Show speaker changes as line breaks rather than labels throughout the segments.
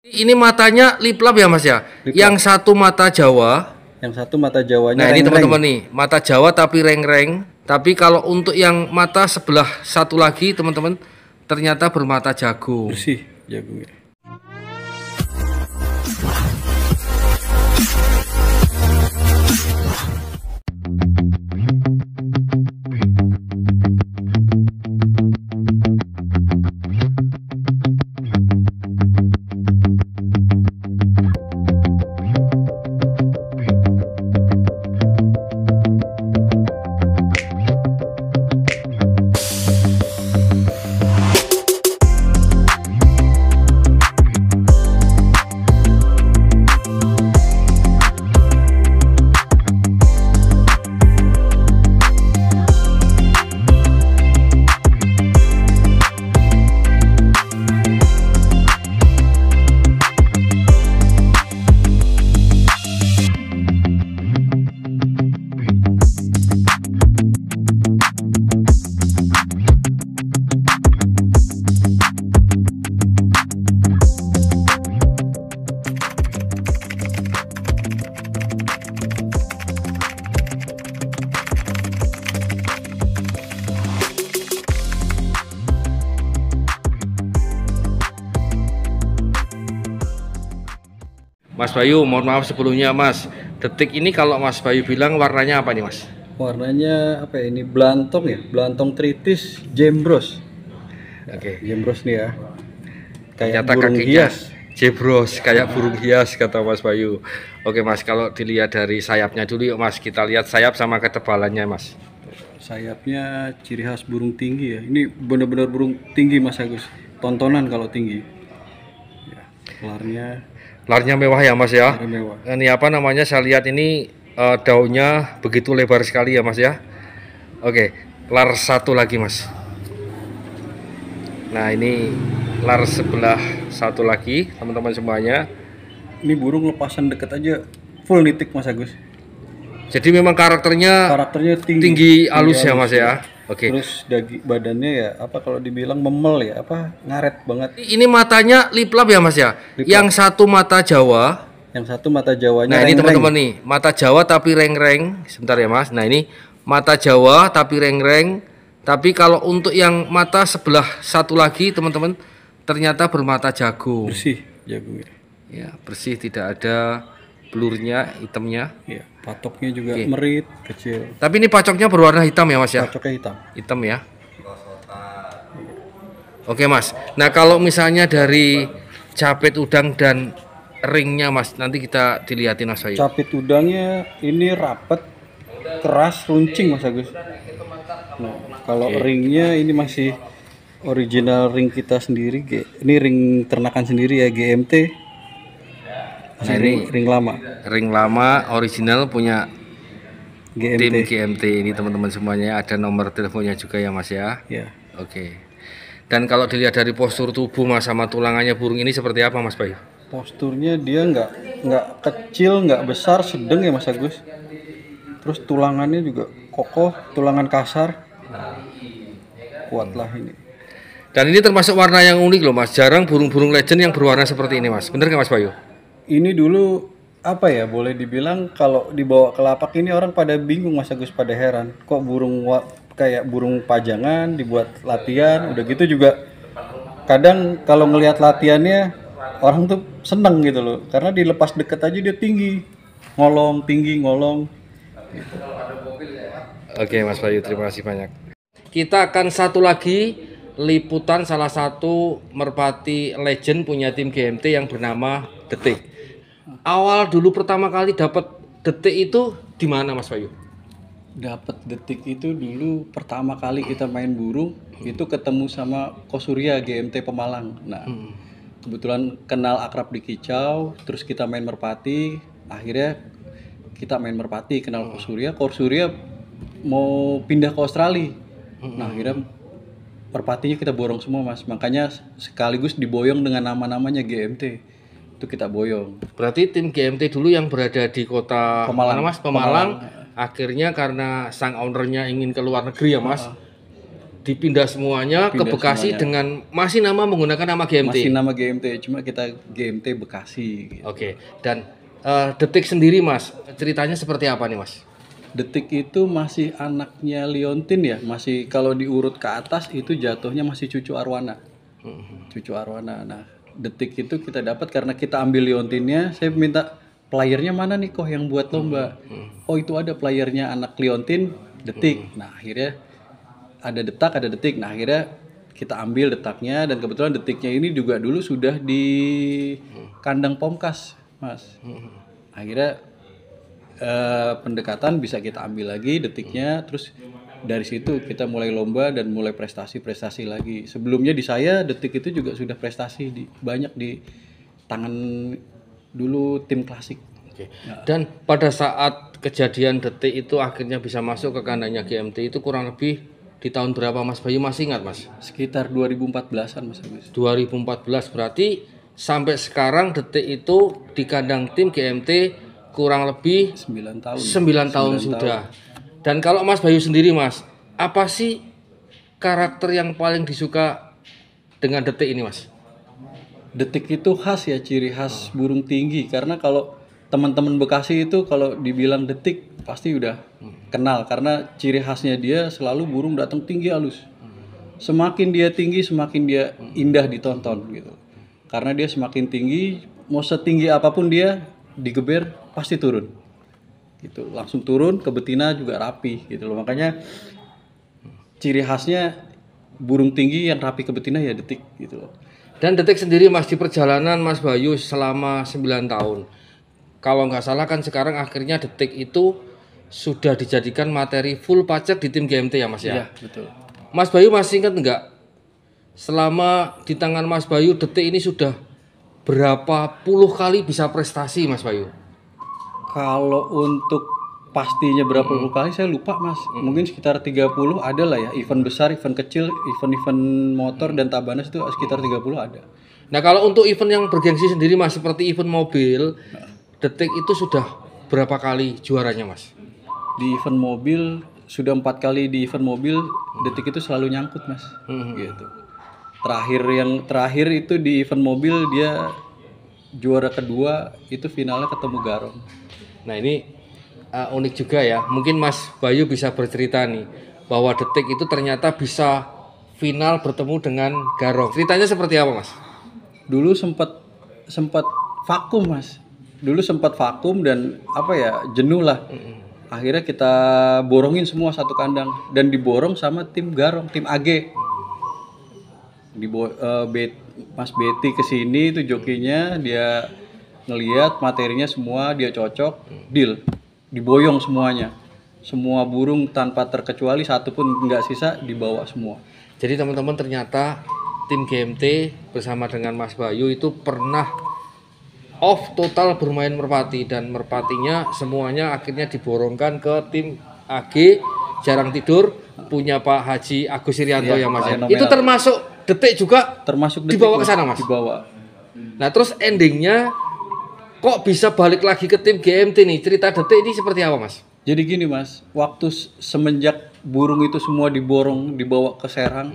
Ini matanya liplap ya Mas ya?
Liplap.
Yang satu mata Jawa.
Yang satu mata Jawanya.
Nah, ini
reng-reng.
teman-teman nih, mata Jawa tapi reng-reng. Tapi kalau untuk yang mata sebelah satu lagi teman-teman, ternyata bermata jagung.
Bersih jagungnya.
Mas Bayu, mohon maaf sebelumnya Mas. Detik ini kalau Mas Bayu bilang warnanya apa nih Mas?
Warnanya apa ya? Ini belantong ya, belantong tritis jembros.
Oke.
Jembros nih ya. Kayak
Ternyata
burung
kakinya
hias.
jebros, kayak burung hias kata Mas Bayu. Oke Mas, kalau dilihat dari sayapnya dulu yuk Mas. Kita lihat sayap sama ketebalannya Mas.
Sayapnya ciri khas burung tinggi ya. Ini benar-benar burung tinggi Mas Agus. Tontonan kalau tinggi. Ya,
Larnya mewah ya Mas ya.
larnya mewah.
Ini apa namanya? Saya lihat ini daunnya begitu lebar sekali ya Mas ya. Oke, lar satu lagi Mas. Nah ini lar sebelah satu lagi teman-teman semuanya.
Ini burung lepasan deket aja full nitik Mas Agus.
Jadi memang karakternya tinggi halus ya Mas ya. Oke.
Terus badannya ya apa kalau dibilang memel ya, apa ngaret banget.
Ini matanya liplap ya Mas ya.
Liplap.
Yang satu mata Jawa.
Yang satu mata Jawanya.
Nah ini
reng-reng.
teman-teman nih, mata Jawa tapi reng-reng. Sebentar ya Mas. Nah ini mata Jawa tapi reng-reng. Tapi kalau untuk yang mata sebelah satu lagi teman-teman, ternyata bermata jagung.
Bersih jagungnya.
Ya bersih, tidak ada blurnya, hitamnya.
Iya, patoknya juga
Oke.
merit kecil.
Tapi ini pacoknya berwarna hitam ya Mas ya.
Patoknya hitam.
Hitam ya. Oke Mas. Nah kalau misalnya dari capit udang dan ringnya Mas, nanti kita dilihatin Mas Bayu.
Capit udangnya ini rapet, keras, runcing Mas Agus. Nah, kalau ringnya ini masih original ring kita sendiri, ini ring ternakan sendiri ya, GMT.
Nah, ini
ring lama.
Ring lama original punya
GMT.
tim GMT ini teman-teman semuanya. Ada nomor teleponnya juga ya Mas ya.
Ya.
Oke. Dan kalau dilihat dari postur tubuh Mas sama tulangannya burung ini seperti apa Mas Bayu?
Posturnya dia nggak kecil, nggak besar, sedang ya Mas Agus. Terus tulangannya juga kokoh, tulangan kasar. Kuat lah ini.
Dan ini termasuk warna yang unik loh Mas. Jarang burung-burung legend yang berwarna seperti ini Mas. Bener nggak Mas Bayu?
Ini dulu apa ya, boleh dibilang kalau dibawa ke lapak ini orang pada bingung Mas Agus, pada heran. Kok kayak burung pajangan dibuat latihan, udah gitu juga kadang kalau ngelihat latihannya orang tuh seneng gitu loh. Karena dilepas deket aja dia tinggi, ngolong. Gitu.
Oke Mas Bayu, terima kasih banyak. Kita akan satu lagi liputan salah satu merpati legend punya tim GMT yang bernama Detik. Awal dulu pertama kali dapat Detik itu di mana Mas Bayu?
Dapat Detik itu dulu pertama kali kita main burung itu ketemu sama Kosurya GMT Pemalang. Nah, kebetulan kenal akrab di Kicau, terus kita main merpati, akhirnya kita main merpati, kenal Kosurya mau pindah ke Australia. Nah, akhirnya merpatinya kita borong semua Mas, makanya sekaligus diboyong dengan nama-namanya GMT. Itu kita boyong.
Berarti tim GMT dulu yang berada di kota
Pemalang.
mana Mas? Pemalang. Akhirnya karena sang ownernya ingin ke luar negeri ya Mas, dipindah semuanya ke
Pindah
Bekasi
semuanya.
dengan masih menggunakan nama GMT.
Masih nama GMT, cuma kita GMT Bekasi gitu.
Oke. Dan Detik sendiri Mas, ceritanya seperti apa nih Mas?
Detik itu masih anaknya Liontin ya, masih kalau diurut ke atas itu jatuhnya masih cucu Arwana. Cucu Arwana. Nah, Detik itu kita dapat karena kita ambil Liontinnya, saya minta playernya mana nih kok yang buat lomba. Oh itu ada playernya anak Liontin, Detik. Nah akhirnya ada Detik. Nah akhirnya kita ambil Detaknya dan kebetulan Detiknya ini juga dulu sudah di kandang Pomkas, Mas. Akhirnya pendekatan bisa kita ambil lagi Detiknya, terus dari situ kita mulai lomba dan mulai prestasi lagi. Sebelumnya di saya Detik itu juga sudah prestasi banyak di tangan dulu tim klasik.
Oke. Dan pada saat kejadian Detik itu akhirnya bisa masuk ke kandangnya GMT itu kurang lebih di tahun berapa Mas Bayu, masih ingat Mas?
Sekitar 2014-an Mas Agus.
2014, berarti sampai sekarang Detik itu di kandang tim GMT kurang lebih
9 tahun.
9 tahun sudah. Dan kalau Mas Bayu sendiri Mas, apa sih karakter yang paling disuka dengan Detik ini Mas?
Detik itu khas ya, ciri khas burung tinggi. Karena kalau teman-teman Bekasi itu kalau dibilang Detik pasti udah kenal. Karena ciri khasnya dia selalu burung datang tinggi halus. Semakin dia tinggi semakin dia indah ditonton gitu. Karena dia semakin tinggi, mau setinggi apapun dia digeber pasti turun. Gitu, langsung turun, ke betina juga rapi gitu loh. Makanya ciri khasnya burung tinggi yang rapi ke betina ya Detik gitu loh.
Dan Detik sendiri Mas di perjalanan Mas Bayu selama 9 tahun. Kalau nggak salah kan sekarang akhirnya Detik itu sudah dijadikan materi full pacak di tim GMT ya Mas ya?
Iya, betul.
Mas Bayu masih ingat nggak? Selama di tangan Mas Bayu Detik ini sudah berapa puluh kali bisa prestasi Mas Bayu?
Kalau untuk pastinya berapa puluh kali saya lupa Mas. Mungkin sekitar 30 ada lah ya. Event besar, event kecil, event motor dan Tabanas itu sekitar 30 ada.
Nah kalau untuk event yang bergengsi sendiri Mas, seperti event mobil, Detik itu sudah berapa kali juaranya Mas?
Di event mobil sudah 4 kali di event mobil Detik itu selalu nyangkut Mas. Gitu. Terakhir itu di event mobil dia juara kedua, itu finalnya ketemu Garong.
Nah ini unik juga ya. Mungkin Mas Bayu bisa bercerita nih bahwa Detik itu ternyata bisa final bertemu dengan Garong. Ceritanya seperti apa Mas?
Dulu sempat vakum Mas. Dulu sempat vakum dan apa ya, jenuh lah. Akhirnya kita borongin semua satu kandang dan diborong sama tim Garong, tim AG. Mas Betty kesini itu jokinya, dia ngelihat materinya semua, dia cocok, deal, diboyong semuanya, semua burung tanpa terkecuali satu pun nggak sisa dibawa semua.
Jadi teman-teman ternyata tim GMT bersama dengan Mas Bayu itu pernah off total bermain merpati dan merpatinya semuanya akhirnya diborongkan ke tim AG Jarang Tidur punya Pak Haji Agus Irianto ya Mas. Itu termasuk Detik juga
termasuk Detik
dibawa ke sana Mas.
Dibawa.
Nah terus endingnya kok bisa balik lagi ke tim GMT nih? Cerita Detik ini seperti apa Mas?
Jadi gini Mas, waktu semenjak burung itu semua diborong dibawa ke Serang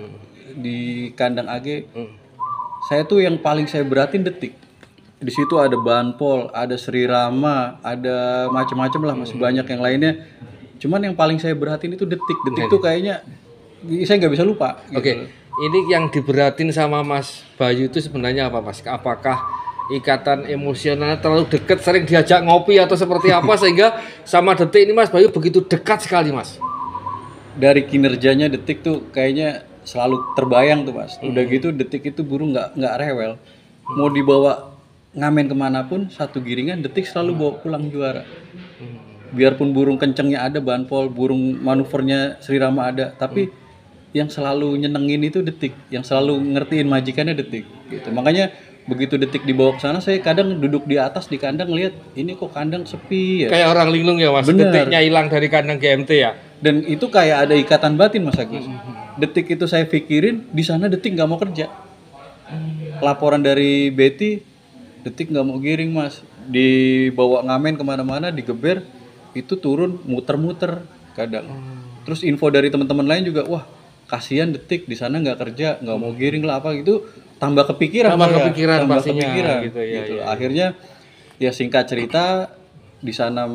di kandang AG, saya tuh yang paling saya beratin Detik. Di situ ada Banpol, ada Sri Rama, ada macam-macam lah, masih banyak yang lainnya. Cuman yang paling saya beratin itu Detik. Detik tuh kayaknya saya nggak bisa lupa. Gitu.
Oke, ini yang diberatin sama Mas Bayu itu sebenarnya apa Mas? Apakah ikatan emosional terlalu dekat, sering diajak ngopi atau seperti apa sehingga sama Detik ini Mas Bayu begitu dekat sekali Mas?
Dari kinerjanya Detik tuh kayaknya selalu terbayang tuh Mas. Udah gitu Detik itu burung nggak rewel. Mau dibawa ngamen kemanapun satu giringan Detik selalu bawa pulang juara. Biarpun burung kencengnya ada Banpol, burung manuvernya Sri Rama ada, tapi yang selalu nyenengin itu Detik, yang selalu ngertiin majikannya Detik gitu. Makanya begitu Detik dibawa ke sana, saya kadang duduk di atas di kandang lihat ini kok kandang sepi ya.
Kayak orang linglung ya Mas.
Bener.
Detiknya hilang dari kandang GMT ya.
Dan itu kayak ada ikatan batin Mas Agus. Detik itu saya pikirin di sana Detik nggak mau kerja. Laporan dari Betty, Detik nggak mau giring Mas, dibawa ngamen kemana-mana, digeber, itu turun muter-muter kadang. Terus info dari teman-teman lain juga, wah kasihan Detik di sana nggak kerja, nggak mau giring lah apa gitu, tambah kepikiran
pastinya gitu ya,
gitu. Akhirnya ya singkat cerita di sana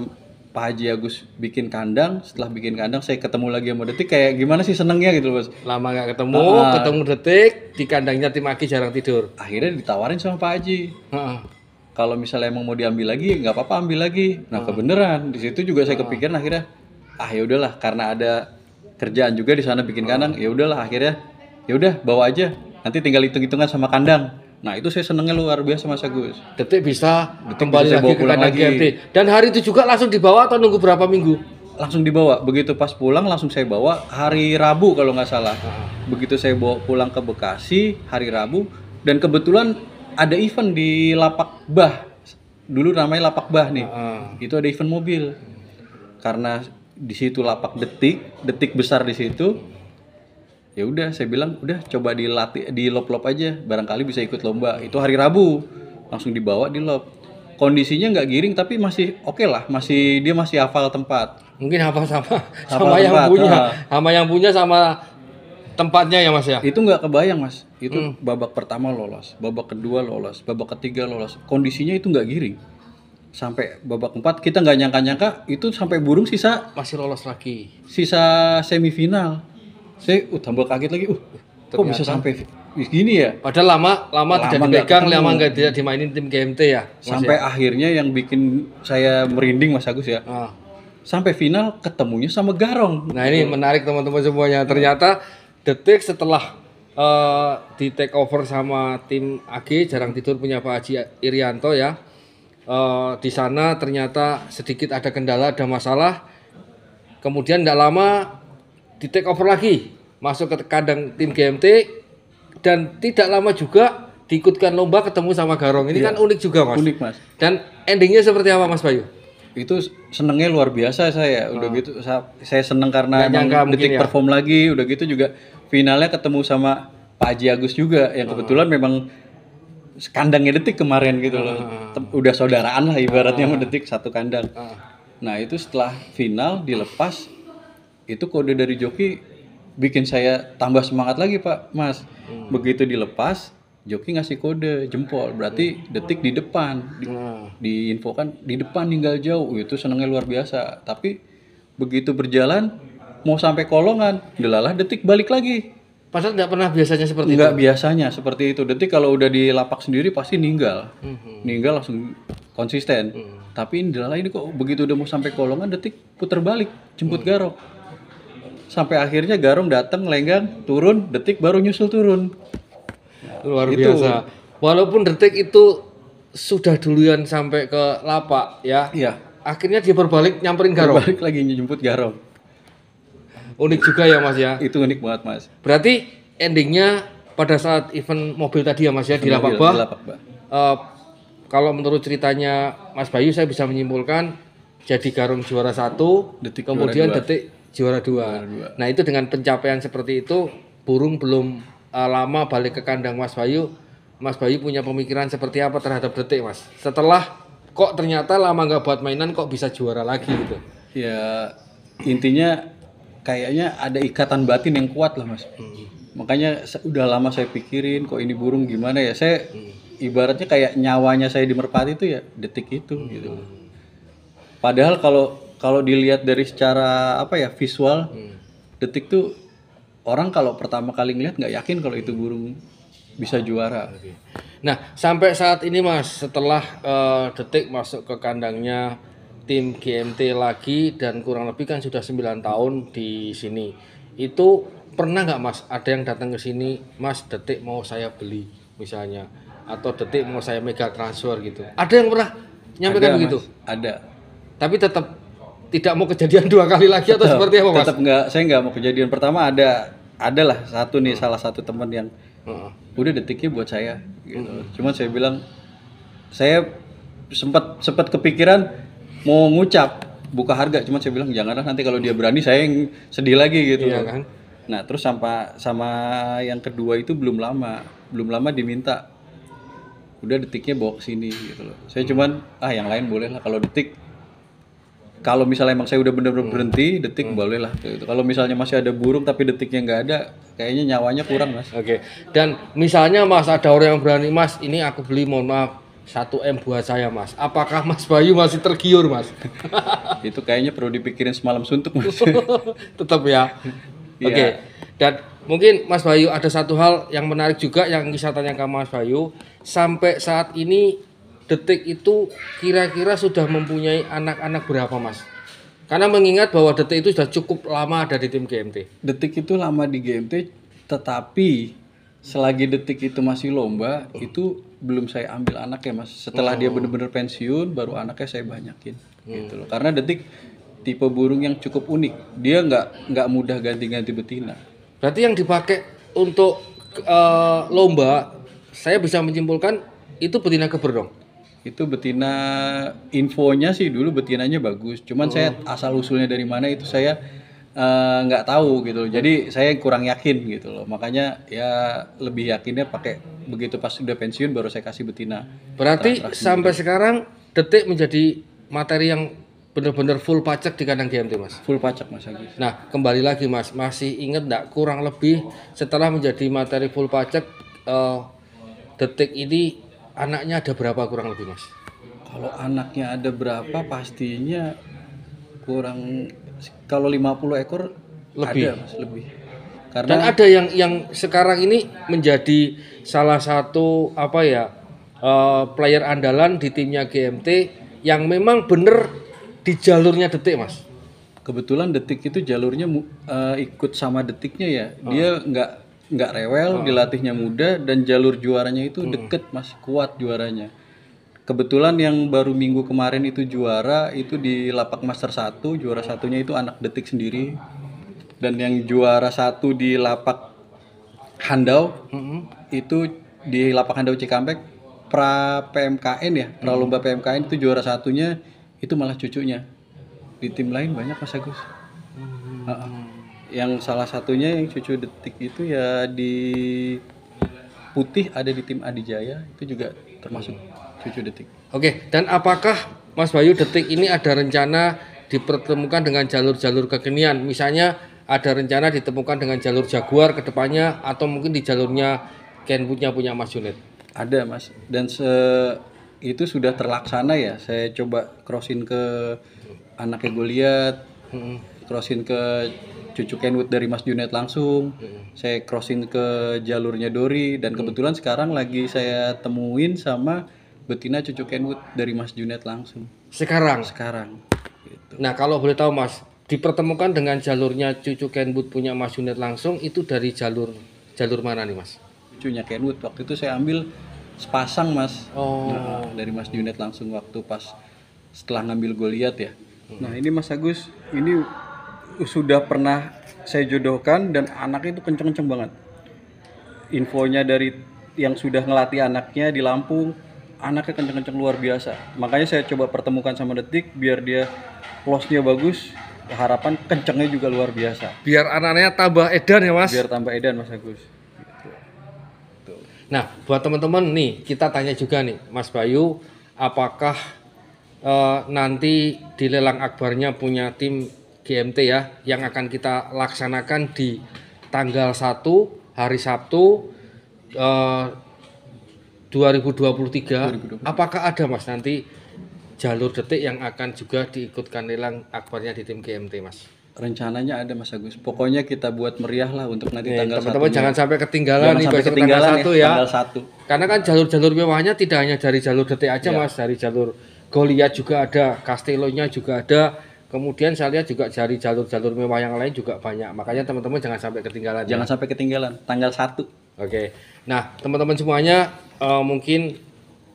Pak Haji Agus bikin kandang. Setelah bikin kandang saya ketemu lagi sama Detik, kayak gimana sih senengnya gitu Mas.
Lama nggak ketemu Detik di kandangnya tim Aki Jarang Tidur.
Akhirnya ditawarin sama Pak Haji. Kalau misalnya emang mau diambil lagi, nggak apa-apa ambil lagi. Nah kebeneran di situ juga saya kepikiran akhirnya, ya udahlah karena ada kerjaan juga di sana bikin kandang, ya udahlah akhirnya, ya udah bawa aja. Nanti tinggal hitung-hitungan sama kandang. Nah itu saya senengnya luar biasa Mas Agus.
Detik bisa kembali lagi ke kandang GMT. Dan hari itu juga langsung dibawa atau nunggu berapa minggu?
Langsung dibawa. Begitu pas pulang langsung saya bawa hari Rabu kalau nggak salah. Begitu saya bawa pulang ke Bekasi hari Rabu, dan kebetulan ada event di Lapak Bah. Dulu namanya Lapak Bah nih. Itu ada event mobil. Karena di situ lapak Detik besar di situ. Ya udah saya bilang udah coba dilatih di lop-lop aja, barangkali bisa ikut lomba. Itu hari Rabu. Langsung dibawa di lop. Kondisinya nggak giring tapi masih oke lah, dia masih hafal tempat.
Mungkin hafal sama yang punya. Sama yang punya sama tempatnya ya Mas ya?
Itu nggak kebayang Mas. Itu babak pertama lolos, babak kedua lolos, babak ketiga lolos. Kondisinya itu nggak giring. Sampai babak 4 kita nggak nyangka-nyangka itu sampai burung sisa
masih lolos lagi.
Sisa semifinal. Saya tambah kaget lagi. Kok bisa sampai gini ya?
Padahal lama tidak dipegang, lama tidak dimainin tim GMT ya.
Sampai akhirnya yang bikin saya merinding Mas Agus ya. Sampai final ketemunya sama Garong.
Nah ini menarik teman-teman semuanya. Ternyata Detik setelah di take over sama tim AG Jarang Tidur punya Pak Haji Irianto ya. Di sana ternyata sedikit ada kendala, ada masalah. Kemudian tidak lama di take over lagi, masuk ke kandang tim GMT, dan tidak lama juga diikutkan lomba ketemu sama Garong. Ini kan unik juga Mas.
Unik Mas.
Dan endingnya seperti apa Mas Bayu?
Itu senengnya luar biasa saya. Udah gitu saya seneng karena emang Detik perform lagi. Udah gitu juga finalnya ketemu sama Pak Haji Agus juga yang kebetulan memang kandangnya Detik kemarin gitu loh. Udah saudaraan lah ibaratnya sama Detik satu kandang. Nah itu setelah final dilepas, itu kode dari joki bikin saya tambah semangat lagi Pak Mas. Begitu dilepas, joki ngasih kode jempol, berarti Detik di depan. Diinfokan di depan tinggal jauh. Itu senengnya luar biasa. Tapi begitu berjalan mau sampai kolongan, delalah Detik balik lagi.
Padahal nggak pernah biasanya seperti
itu. Nggak biasanya seperti itu. Detik kalau udah di lapak sendiri pasti ninggal. Ninggal langsung konsisten. Tapi ini delalah ini kok begitu udah mau sampai kolongan, Detik puter balik jemput Garong. Sampai akhirnya Garong datang lenggang turun, Detik baru nyusul turun.
Luar biasa. Walaupun Detik itu sudah duluan sampai ke lapak ya.
Iya.
Akhirnya dia berbalik nyamperin Garong.
Berbalik lagi nyemput Garong.
Unik juga ya Mas ya.
Itu unik banget Mas.
Berarti endingnya pada saat event mobil tadi ya Mas ya di Lapak Bah. Kalau menurut ceritanya Mas Bayu saya bisa menyimpulkan jadi Garong juara 1,
Detik
kemudian
juara 2.
Detik juara 2. Nah itu dengan pencapaian seperti itu, burung belum lama balik ke kandang Mas Bayu punya pemikiran seperti apa terhadap Detik Mas? Setelah kok ternyata lama nggak buat mainan kok bisa juara lagi gitu?
Ya intinya kayaknya ada ikatan batin yang kuat lah Mas. Makanya udah lama saya pikirin kok ini burung gimana ya. Saya ibaratnya kayak nyawanya saya di merpati itu ya Detik itu gitu. Padahal kalau dilihat dari secara visual, Detik tuh orang kalau pertama kali ngeliat nggak yakin kalau itu burung bisa juara.
Nah sampai saat ini Mas, setelah Detik masuk ke kandangnya tim GMT lagi dan kurang lebih kan sudah 9 tahun di sini, itu pernah nggak Mas ada yang datang ke sini, Mas Detik mau saya beli misalnya, atau Detik mau saya mega transfer gitu? Ada yang pernah nyampaikan begitu?
Mas, ada.
Tapi tetap tidak mau kejadian 2 kali lagi atau seperti apa Mas?
Tetap saya nggak mau kejadian. Pertama adalah satu nih salah satu teman yang udah Detiknya buat saya gitu. Cuman saya bilang saya sempat kepikiran mau ngucap buka harga, cuman saya bilang janganlah nanti kalau dia berani saya yang sedih lagi gitu.
Iya kan?
Nah terus sama yang kedua itu belum lama diminta udah Detiknya bawa ke sini gitu loh. Saya cuman yang lain boleh lah, kalau Detik kalau misalnya emang saya udah bener-bener berhenti detik boleh lah gitu. Kalau misalnya masih ada burung tapi detiknya nggak ada, kayaknya nyawanya kurang mas.
Oke. Dan misalnya Mas ada orang yang berani, Mas, ini aku beli mohon maaf 1 M buat saya Mas. Apakah Mas Bayu masih tergiur Mas?
Itu kayaknya perlu dipikirin semalam suntuk mas.
Tetap ya. Oke.
Iya.
Dan mungkin Mas Bayu ada satu hal yang menarik juga yang bisa tanya ke Mas Bayu. Sampai saat ini Detik itu kira-kira sudah mempunyai anak-anak berapa Mas? Karena mengingat bahwa Detik itu sudah cukup lama ada di tim GMT.
Detik itu lama di GMT, tetapi selagi Detik itu masih lomba, itu belum saya ambil anaknya mas. Setelah dia benar-benar pensiun, baru anaknya saya banyakin, gitu loh. Karena Detik tipe burung yang cukup unik, dia nggak mudah ganti-ganti betina.
Berarti yang dipakai untuk lomba, saya bisa menyimpulkan itu betina geber dong.
Itu betina, infonya sih dulu betinanya bagus, cuman saya asal usulnya dari mana itu saya nggak tahu gitu loh. Jadi saya kurang yakin gitu loh, makanya ya lebih yakinnya pakai begitu pas udah pensiun baru saya kasih betina.
Berarti sampai sekarang Detik menjadi materi yang benar-benar full pacak di kandang GMT Mas.
Full pacak mas Agus.
Nah kembali lagi Mas, masih ingat nggak kurang lebih setelah menjadi materi full pacak Detik ini anaknya ada berapa kurang lebih Mas?
Kalau anaknya ada berapa pastinya kurang, kalau 50 ekor
Lebih.
ada mas, lebih.
Dan
Karena
ada yang sekarang ini menjadi salah satu apa ya player andalan di timnya GMT yang memang bener di jalurnya Detik Mas.
kebetulan Detik itu jalurnya ikut sama Detiknya ya. Dia nggak rewel, dilatihnya mudah dan jalur juaranya itu deket mas, kuat juaranya. Kebetulan yang baru minggu kemarin itu juara itu di Lapak Master 1, juara satunya itu anak Detik sendiri. Dan yang juara 1 di Lapak Handau itu di Lapak Handau Cikampek pra PMKN ya, pra lomba PMKN itu juara satunya itu malah cucunya. Di tim lain banyak Mas Agus. Yang salah satunya yang cucu Detik itu ya di Putih ada di tim Adijaya, itu juga termasuk cucu Detik.
Oke, dan apakah Mas Bayu Detik ini ada rencana dipertemukan dengan jalur-jalur kekinian? Misalnya ada rencana ditemukan dengan jalur Jaguar ke depannya atau mungkin di jalurnya Kenwoodnya punya Mas Juned?
Ada Mas, dan itu sudah terlaksana ya. Saya coba crossin ke anaknya Goliat, crossin ke cucu Kenwood dari Mas Juned langsung, saya crossin ke jalurnya Dori, dan kebetulan sekarang lagi saya temuin sama betina cucu Kenwood dari Mas Juned langsung.
Sekarang?
Gitu.
Nah kalau boleh tahu Mas, dipertemukan dengan jalurnya cucu Kenwood punya Mas Juned langsung itu dari jalur mana nih Mas?
Cucunya Kenwood waktu itu saya ambil sepasang Mas.
Oh.
Nah, dari Mas Juned langsung waktu pas setelah ngambil Goliat ya. Nah ini Mas Agus, ini sudah pernah saya jodohkan dan anaknya itu kenceng-kenceng banget. Infonya dari yang sudah ngelatih anaknya di Lampung, anaknya kenceng-kenceng luar biasa. Makanya saya coba pertemukan sama Detik biar dia close-nya bagus, harapan kencengnya juga luar biasa.
Biar anaknya tambah edan ya Mas?
Biar tambah edan Mas Agus.
Nah buat teman-teman nih kita tanya juga nih Mas Bayu, apakah nanti di lelang akbarnya punya tim GMT ya yang akan kita laksanakan di tanggal 1 hari Sabtu 2023. Apakah ada Mas nanti jalur Detik yang akan juga diikutkan lelang akbarnya di tim GMT Mas?
Rencananya ada Mas Agus. Pokoknya kita buat meriah lah untuk nanti tanggal 1.
Teman-teman jangan sampai ketinggalan nih besok tanggal 1 ya.
Tanggal 1.
Karena kan jalur-jalur mewahnya tidak hanya dari jalur Detik aja Mas, dari jalur Goliat juga ada, Castello-nya juga ada. Kemudian saya lihat juga dari jalur-jalur mewah yang lain juga banyak. Makanya teman-teman jangan sampai ketinggalan.
Jangan sampai ketinggalan tanggal 1.
Oke. Nah, teman-teman semuanya mungkin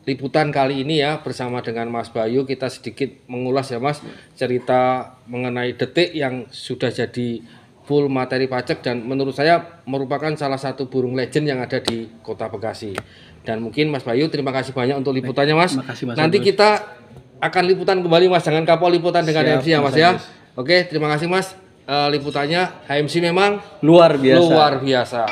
liputan kali ini ya bersama dengan Mas Bayu kita sedikit mengulas ya Mas cerita mengenai Detik yang sudah jadi full materi pacak dan menurut saya merupakan salah satu burung legend yang ada di Kota Bekasi. Dan mungkin Mas Bayu terima kasih banyak untuk liputannya Mas.
Makasih, Mas
Nanti
Agus.
kita akan liputan kembali Mas, jangan kapok liputan dengan
Siap,
MC ya Mas
Mas
ya.
Agus.
Oke, terima kasih Mas. Liputannya HMC memang
Luar biasa.
luar biasa.